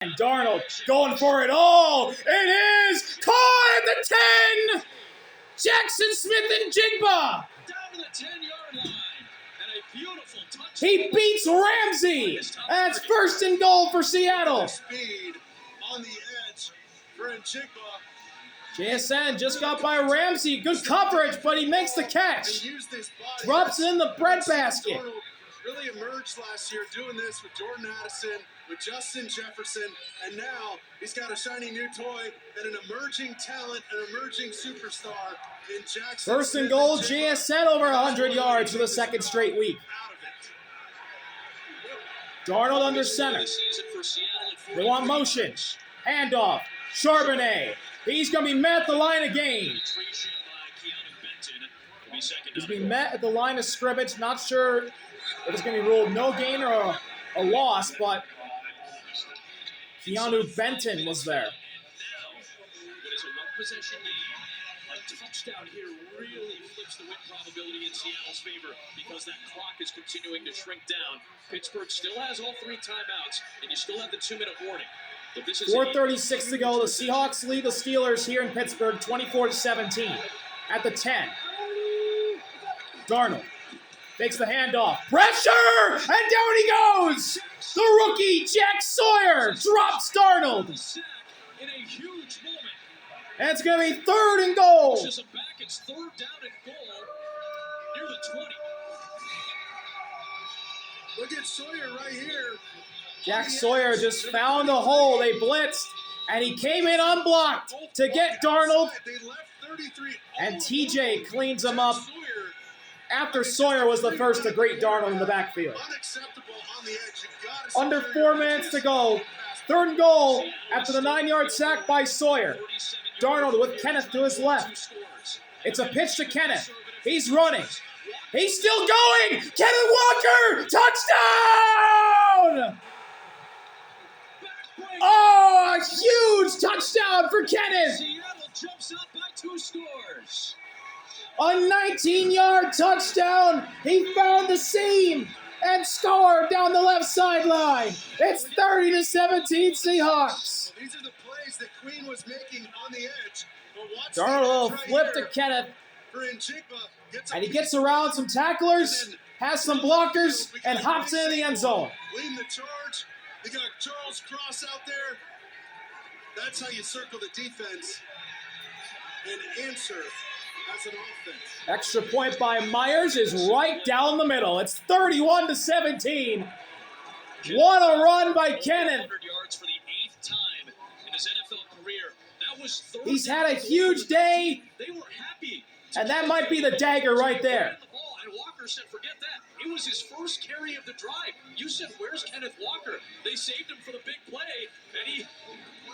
And Darnold going for it all. It is caught at the 10. Jackson Smith-Njigba. Down to the 10-yard line. And a beautiful touch. He beats Ramsey. That's first and goal for Seattle. Speed on the edge for Njigba. JSN just got by Ramsey. Good coverage, but he makes the catch. Drops it in the breadbasket. Really emerged last year doing this with Jordan Addison, with Justin Jefferson, and now he's got a shiny new toy and an emerging talent, an emerging superstar in Jackson. First and goal, JSN over 100 yards for the second straight week. Darnold under center. They want motion. Handoff. Charbonnet. He's going to be met at the line of game. He's being met at the line of scrimmage. Not sure if it's going to be ruled no gain or a loss, but Keanu Benton was there. What is a one-possession game? A touchdown here really flips the win probability in Seattle's favor because that clock is continuing to shrink down. Pittsburgh still has all three timeouts, and you still have the 2-minute warning. But this is 4:36 to go. The Seahawks lead the Steelers here in Pittsburgh 24-17 at the 10. Darnold takes the handoff. Pressure! And down he goes! The rookie, Jack Sawyer, drops Darnold. In a huge moment. And it's going to be third and goal. Pushes him back. It's third down and goal near the 20. Look at Sawyer right here. Jack Sawyer just found the hole. They blitzed, and he came in unblocked to get Darnold. And TJ cleans him up after Sawyer was the first to greet Darnold in the backfield. Under 4 minutes to go. Third and goal after the 9-yard sack by Sawyer. Darnold with Kenneth to his left. It's a pitch to Kenneth. He's running. He's still going. Kenneth Walker, touchdown! Oh, a huge touchdown for Kenneth. Seattle jumps up by 2 scores. A 19-yard touchdown. He found the seam and scored down the left sideline. It's 30-17 Seahawks. These are the plays that Queen was making on the edge. Darnold flip to Kenneth, and he gets around some tacklers, has some blockers, and hops into the end zone. Leading the charge. You got Charles Cross out there. That's how you circle the defense and answer as an offense. Extra point by Myers is right down the middle. It's 31-17. What a run by Kenneth. Yards for the 8th time in his NFL career. That was He's had a huge day, They were happy. and that might be the dagger right there. And Walker said, forget that. It was his first carry of the drive. You said, where's Kenneth Walker? They saved him for the big play, and he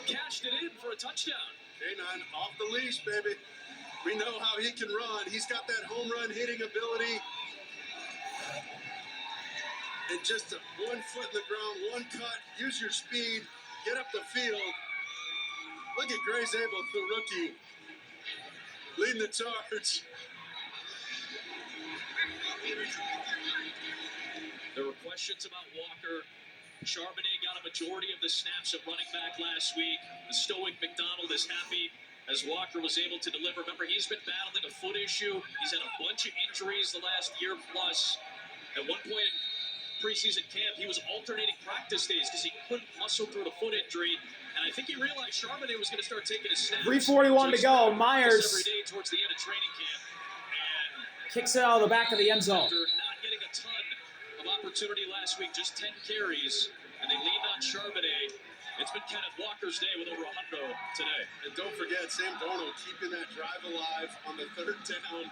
cashed it in for a touchdown. K9 off the leash, baby. We know how he can run. He's got that home run hitting ability. And just one foot in the ground, one cut, use your speed, get up the field. Look at Grace Abel, the rookie, leading the charge. There were questions about Walker. Charbonnet got a majority of the snaps at running back last week. The stoic McDonald is happy as Walker was able to deliver. Remember, he's been battling a foot issue. He's had a bunch of injuries the last year plus. At one point in preseason camp, he was alternating practice days because he couldn't muscle through the foot injury. And I think he realized Charbonnet was going to start taking his snaps. 3:41 to go. Myers every day towards the end of training camp. And kicks it out of the back of the end zone. after not getting a ton of opportunity last week, just 10 carries, and they leaned on Charbonnet. It's been Kenneth Walker's day with over 100 today. And don't forget, Sam Darnold keeping that drive alive on the third down,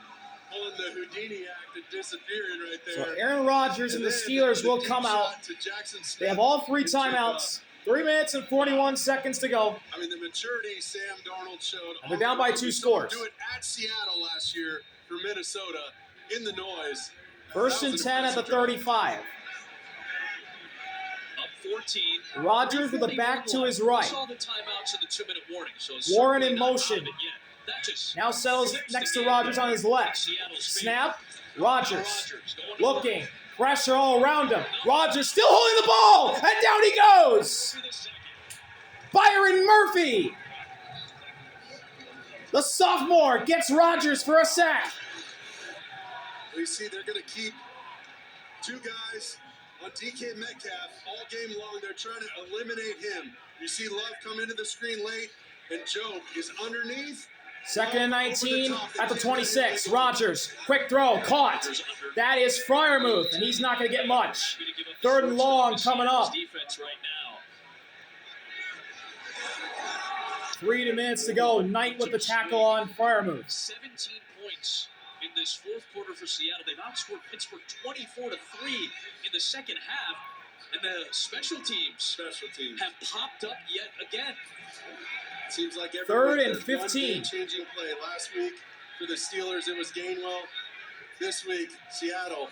pulling the Houdini act and disappearing right there. So Aaron Rodgers and the Steelers will come out. They have all 3 timeouts. 3 minutes and 41 seconds to go. I mean, the maturity Sam Darnold showed. And they're down by 2 scores. Do it at Seattle last year for Minnesota in the noise. First and 10 at the 35. Up 14. Rodgers with the back to his right. Saw the timeouts and the 2-minute warning, so it's Warren in certainly not motion. out of it yet. That just Now settles flips next the to game Rodgers on his left. Seattle's Snap. favor. Rodgers going to looking. work. Pressure all around him. Rodgers still holding the ball. And down he goes. Through the second. Byron Murphy. The sophomore gets Rodgers for a sack. We see they're going to keep two guys on DK Metcalf all game long. They're trying to eliminate him. You see Love come into the screen late, and Job is underneath. 2nd and 19 at the 26. Rodgers, quick throw, caught. That is Freiermuth, and he's not going to get much. 3rd and long coming up. 3 minutes to go. Knight with the tackle on Freiermuth. 17 points in this fourth quarter for Seattle. They've outscored Pittsburgh 24-3 in the second half. And the special teams have popped up yet again. Seems like every 3rd and week 15. Changing play. Last week for the Steelers, it was Gainwell. This week, Seattle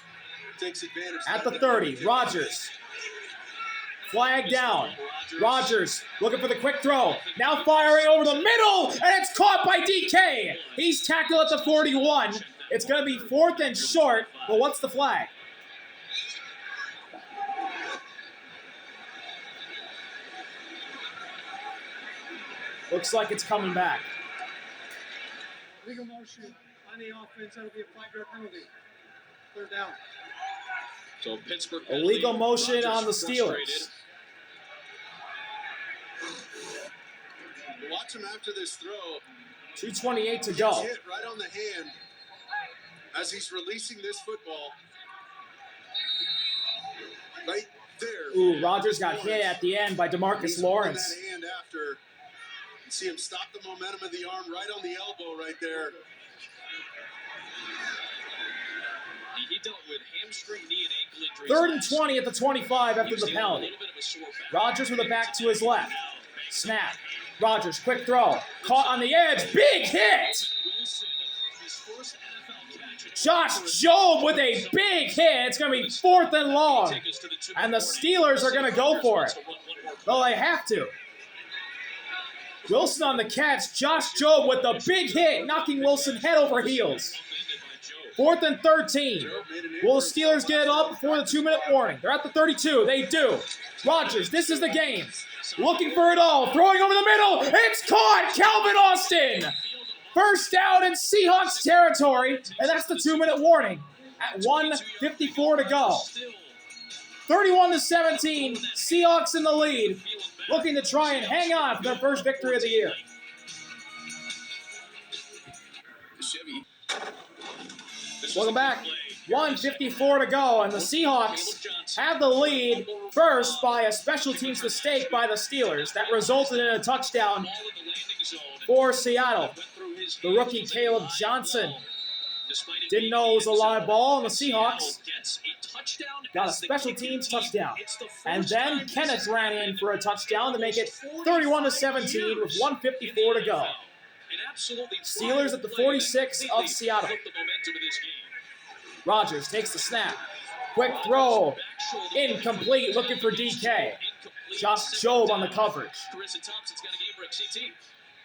takes advantage. At the 30, Rodgers. Flag down. Rodgers looking for the quick throw. Now firing over the middle, and it's caught by DK. He's tackled at the 41. It's going to be 4th and short, but what's the flag? Looks like it's coming back. Legal motion on the offense. That'll be a 5-yard penalty. 3rd down. So Pittsburgh Illegal motion on the Steelers. Frustrated. Watch him after this throw. 2:28 to go. He's hit right on the hand as he's releasing this football. Right there. Ooh, Rodgers got hit at the end by DeMarcus He's Lawrence. holding that hand after. You see him stop the momentum of the arm right on the elbow right there. He dealt with hamstring, knee, and ankle injuries. 3rd and 20 at the 25 after the penalty. Rodgers with a back to his left. Snap. Rodgers, quick throw. Caught on the edge. Big hit! Josh Job with a big hit. It's going to be 4th and long. And the Steelers are going to go for it. Well, they have to. Wilson on the catch. Josh Job with the big hit, knocking Wilson head over heels. 4th and 13. Will the Steelers get it up before the 2-minute warning? They're at the 32. They do. Rodgers, this is the game. Looking for it all. Throwing over the middle. It's caught. Calvin Austin. 1st down in Seahawks territory. And that's the 2-minute warning at 1:54 to go. 31-17. Seahawks in the lead. Looking to try and hang on for their first victory of the year. Welcome back. 1:54 to go, and the Seahawks have the lead first by a special teams mistake by the Steelers that resulted in a touchdown for Seattle. The rookie Caleb Johnson didn't know it was a live ball, and the Seahawks got a special teams touchdown. And then Kenneth ran in for a touchdown to make it 31-17 with 1:54 to go. Steelers at the 46 of Seattle. Rodgers takes the snap. Quick throw. Incomplete. Looking for DK. Josh Job on the coverage.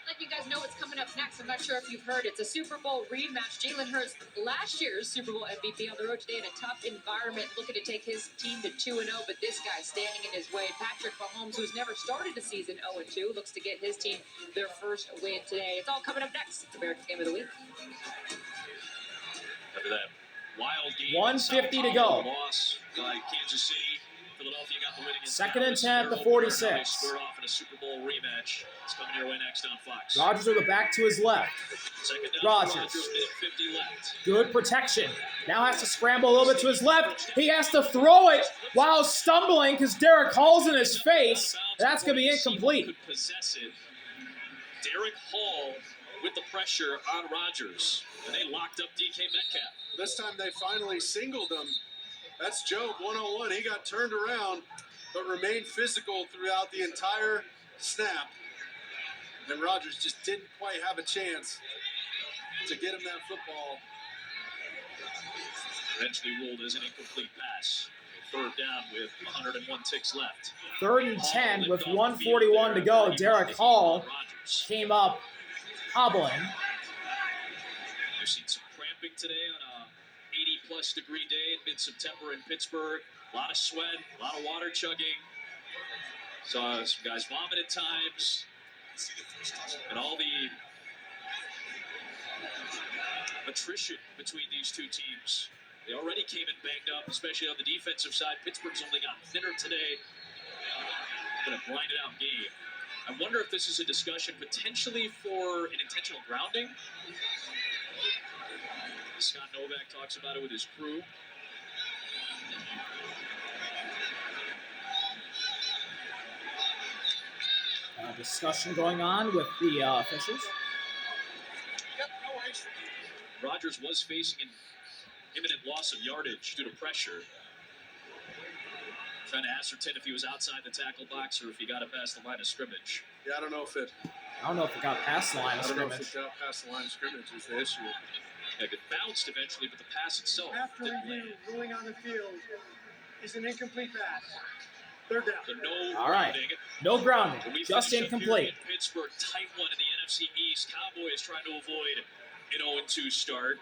Let you guys know what's coming up next. I'm not sure if you've heard. It's a Super Bowl rematch. Jalen Hurts, last year's Super Bowl MVP, on the road today in a tough environment, looking to take his team to 2-0, but this guy's standing in his way. Patrick Mahomes, who's never started the season 0-2, looks to get his team their first win today. It's all coming up next. It's America's Game of the Week. After that wild game, 1:50 to go. Loss by Kansas City. Philadelphia got the win against 2nd and 10 at the 46. Square off in a Super Bowl rematch. It's coming your way next on Fox. Rodgers with a back to his left. Second down, Rodgers. minute 50 left. Good protection. Now has to scramble a little bit to his left. He has to throw it while stumbling because Derek Hall's in his face. That's going to be incomplete. Could possess it. Derek Hall with the pressure on Rodgers. And they locked up DK Metcalf. This time they finally singled him. That's Job, 101. He got turned around, but remained physical throughout the entire snap. And Rodgers just didn't quite have a chance to get him that football. Eventually ruled as an incomplete pass. 3rd down with 101 ticks left. 3rd and 10 with 1:41 to go. Derek Hall came up hobbling. We've seen some cramping today on a 80-plus degree day in mid-September in Pittsburgh. A lot of sweat, a lot of water chugging. Saw some guys vomit at times. And all the attrition between these two teams. They already came in banged up, especially on the defensive side. Pittsburgh's only got thinner today. Been a grinded out game. I wonder if this is a discussion potentially for an intentional grounding. Scott Novak talks about it with his crew. Discussion going on with the officials. Rodgers was facing an imminent loss of yardage due to pressure. Trying to ascertain if he was outside the tackle box or if he got it past the line of scrimmage. Yeah, I don't know if it got past the line of got scrimmage. past the line of scrimmage is the issue. Yeah, it bounced eventually, but the pass itself After didn't review, land. ruling on the field is an incomplete pass. Third down. So no All right. grounding. No grounding, When we just finish up here incomplete. in Pittsburgh, tight one in the NFC East. Cowboys trying to avoid an 0-2 start,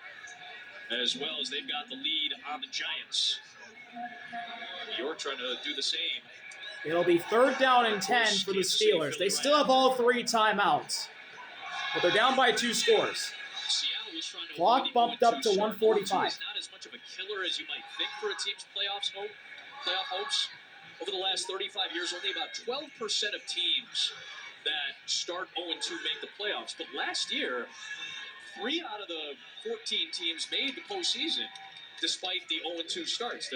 as well as they've got the lead on the Giants. New York trying to do the same. It'll be 3rd down and 10 for the Steelers. They still have all 3 timeouts, but they're down by 2 scores. Seattle was trying to Clock avoid the bumped up to 0-2 start. 145. 0-2 is not as much of a killer as you might think for a team's playoff hopes. Over the last 35 years, only about 12% of teams that start 0-2 make the playoffs. But last year, 3 out of the 14 teams made the postseason, despite the 0-2 starts.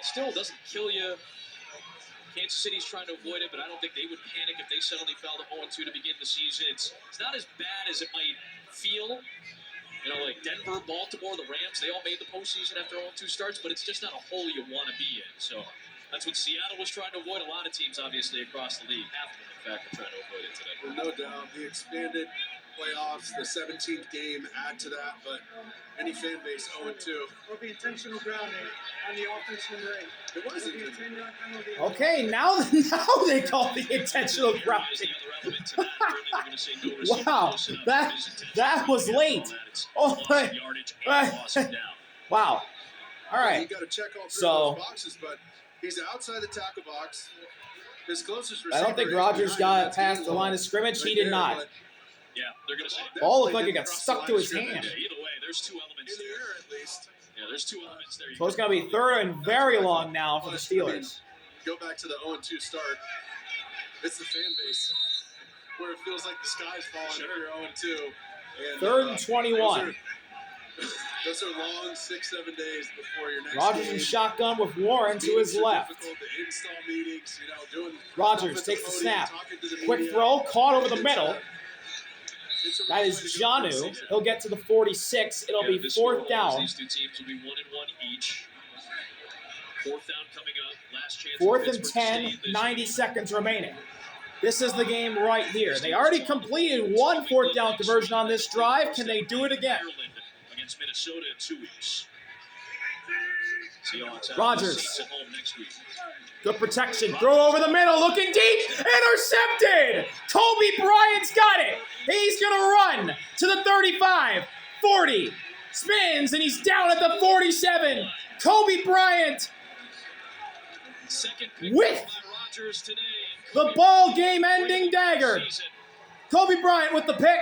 Still doesn't kill you. Kansas City's trying to avoid it, but I don't think they would panic if they suddenly fell to 0-2 to begin the season. It's not as bad as it might feel. You know, like Denver, Baltimore, the Rams, they all made the postseason after 0-2 starts, but it's just not a hole you want to be in. So that's what Seattle was trying to avoid. A lot of teams, obviously, across the league, half of them, in fact, are trying to avoid it today. Well, no doubt, the expanded playoffs, the 17th game add to that, but any fan base 0-2. Will be intentional grounding on the offensive rate. It was Will be a intentional. 10-yard penalty. Okay, now they call the intentional grounding. Wow, that was late. Oh my! Wow. All You right. got to check all 3 So- of those boxes, but he's outside the tackle box. His closest receiver I don't think is Rodgers behind him. got That's past the Gainwell line of scrimmage. He right did there, not. but Yeah, they're going to say. Ball looked definitely like it didn't got cross stuck the line to of his scrimmage. hand. Yeah, either way, there's 2 elements In the there. air, at least. Yeah, there's 2 elements there. So it's going to be 3rd and very long now for the Steelers. Go back to the 0-2 start. It's the fan base where it feels like the sky's falling if you're 0-2. And, 3rd and 21. Those are long 6-7 days before your next Rodgers game. in shotgun with Warren to his Meetings are left. difficult, the install meetings, doing Rodgers offensive takes the podium, snap. talking to the Quick media. throw, caught over the It's middle. it's a That real is way to go Janu. for the season. He'll get to the 46. It'll be This 4th scoreboard, down. These 2 teams will be 1-1 each. 4th down coming up. Last chance. 4th for and Pittsburgh to 10, stay in this 90 game. seconds remaining. This is the game right here. They already completed 1 4th down conversion on this drive. Can they do it again? Ireland against Minnesota in 2 weeks. Seahawks have Rodgers. the Saints at home next week. Good protection. Throw over the middle. Looking deep. Intercepted. Coby Bryant's got it. He's going to run to the 35, 40. Spins, and he's down at the 47. Coby Bryant Second pick with by Rodgers today. the ball game-ending dagger. Coby Bryant with the pick.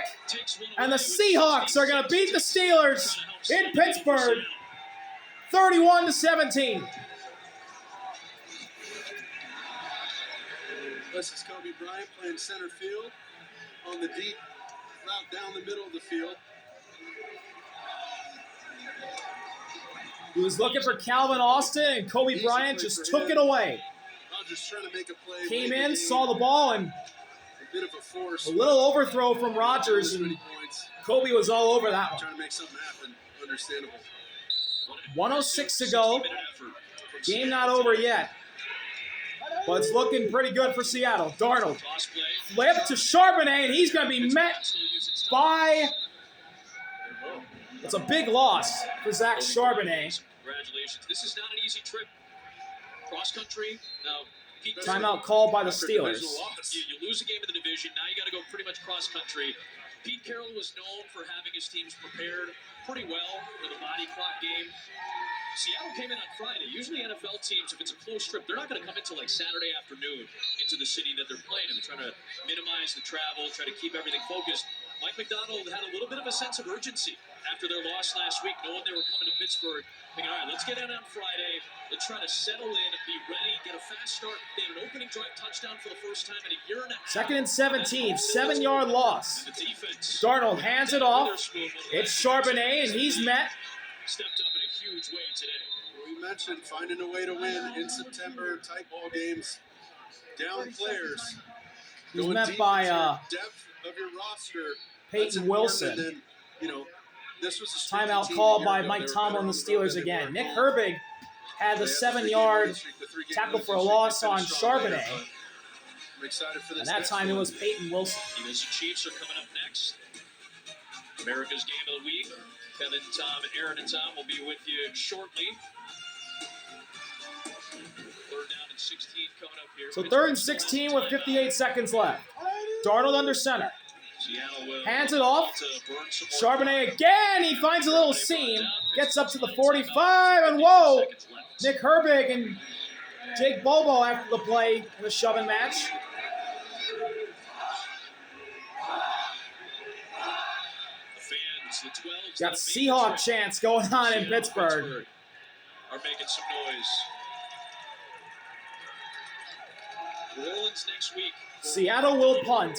And the Seahawks are going to beat the Steelers in Pittsburgh 31-17. This is Coby Bryant playing center field on the deep route down the middle of the field. He was looking for Calvin Austin, and Coby Bryant just took it away. Rodgers trying to make a play. Came late in, game. saw the ball, and A bit of a force. a little overthrow from Rodgers, and Points. Kobe was all over that one. Trying to make something happen. Understandable. 106 to go. Game not over yet. But it's looking pretty good for Seattle. Darnold flip to Charbonnet, and he's going to be met by... It's a big loss for Zach Charbonnet. Congratulations. This is not an easy trip. Cross country. Now, Timeout called by the After Steelers. divisional loss. You lose a game in the division, now you got to go pretty much cross country. Pete Carroll was known for having his teams prepared pretty well for the body clock game. Seattle came in on Friday. Usually NFL teams, if it's a close trip, they're not going to come until like Saturday afternoon into the city that they're playing, and they're trying to minimize the travel, try to keep everything focused. Mike McDonald had a little bit of a sense of urgency after their loss last week, knowing they were coming to Pittsburgh. Thinking, all right, let's get in on Friday. Let's try to settle in, be ready, get a fast start. They had an opening drive touchdown for the first time in a year and a half. Second and 17, 7-yard loss. And the defense Darnold hands it off. It's Charbonnet, and he's met. Stepped up in a huge way today. We mentioned finding a way to win in September, tight ball games, down players. He's Going met deep by into your depth of your roster. That's Peyton important. Wilson. And then, you know, this was a streaky Timeout team called a year by ago. Mike They were Tomlin, better the on Steelers road than they again. were Nick at home. Herbig had the They 7-yard the three-game tackle winning for a streak. loss They on finished strong there, Charbonnet. but I'm excited for this And that next time it one. was Peyton Wilson. Eagles and Chiefs are coming up next. America's Game of the Week. Kevin, Tom, and Aaron and Tom will be with you shortly. Third down and 16 coming up here. So third and 16 with 58 seconds left. Darnold under center. Seattle will Hands it off. to burn some more. Charbonnet again. He finds a little seam. Gets up to the 45, and whoa! Seconds left. Nick Herbig and Jake Bobo after the play in the shoving match. The fans, the 12s, Got that Seahawk made it chants going on in Seattle, Pittsburgh. are making some noise. New Orleans next week. Seattle will punt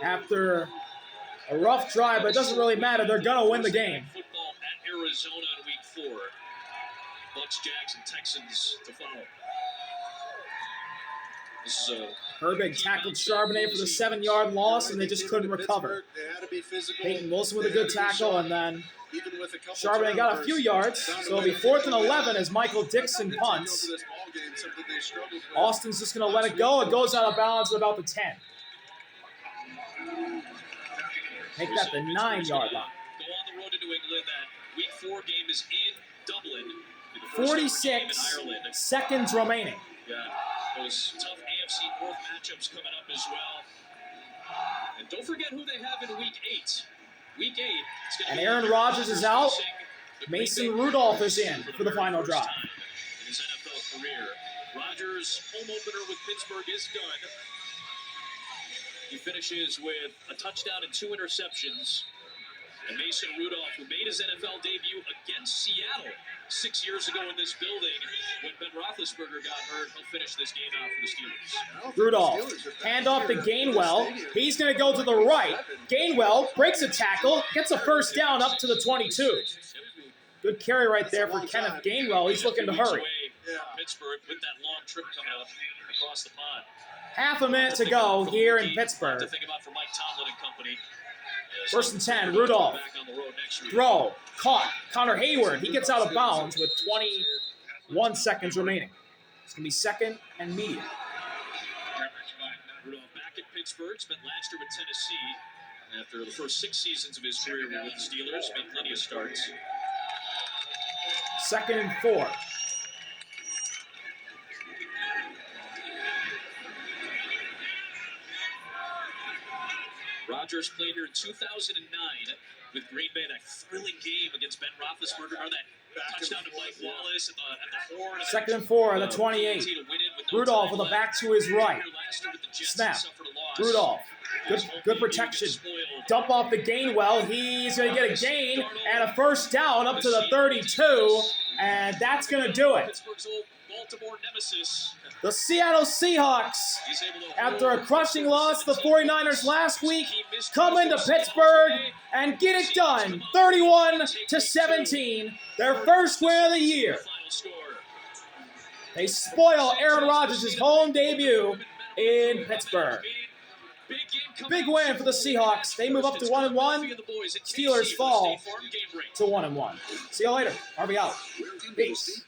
after a rough drive, but it doesn't really matter. They're going to win the game. Football at Arizona in week 4. Bucks, Jags, and Texans to follow. This is a Herbig tackled Charbonnet for the 7-yard loss, and they just couldn't recover. They had to be physical. Peyton Wilson with a They good had to be tackle, sharp. and then Even with a couple Charbonnet got a few turnovers, yards, found a so it'll way be to 4th take and the 11 lead. as Michael Dixon They took punts. over this ball game, something they struggled with. Austin's just going to let it go. It goes out of bounds at about the 10. Make that the 9-yard line. Go on the road to New England. That week 4 game is in Dublin. The first ever game 46 in Ireland. seconds remaining. Yeah, those tough AFC North matchups coming up as well. And don't forget who they have in week 8. Week 8. It's gonna And be Aaron Aaron Rodgers is out. facing the Green Mason Bay Rudolph Packers is in for the very final first drive. time in his NFL career. Rodgers' home opener with Pittsburgh is done. He finishes with a touchdown and 2 interceptions. And Mason Rudolph, who made his NFL debut against Seattle 6 years ago in this building, when Ben Roethlisberger got hurt, he'll finish this game out for the Steelers. Rudolph, hand off to Gainwell. He's going to go to the right. Gainwell breaks a tackle, gets a first down up to the 22. Good carry right there for Kenneth Gainwell. He's looking to hurry. Pittsburgh with that long trip coming up across the pond. Half a minute to go here in To Pittsburgh. think about for Mike Tomlin and company. First and 10, Rudolph. Back on the road next week. Throw, caught. Connor Hayward, he gets out of bounds with 21 seconds remaining. It's going to be second and medium. Rudolph back at Pittsburgh, spent last year with Tennessee. After the first 6 seasons of his career with the Steelers, made plenty of starts. Second and 4. Rodgers played here in 2009 with Green Bay, that thrilling game against Ben Roethlisberger, or that touchdown to Mike Wallace at the horn. And Second and 4 on the 28. Rudolph with a back to his right. Snap. Rudolph. Good protection. Dump off the Gainwell. He's going to get a gain and a first down up to the 32. And that's going to do it. Pittsburgh's old Baltimore nemesis. The Seattle Seahawks, after a crushing loss to the 49ers last week, come into Pittsburgh and get it done. 31-17. Their first win of the year. They spoil Aaron Rodgers' home debut in Pittsburgh. Big win for the Seahawks. They move up to 1-1. Steelers fall to 1-1. See you later. RB out. Peace.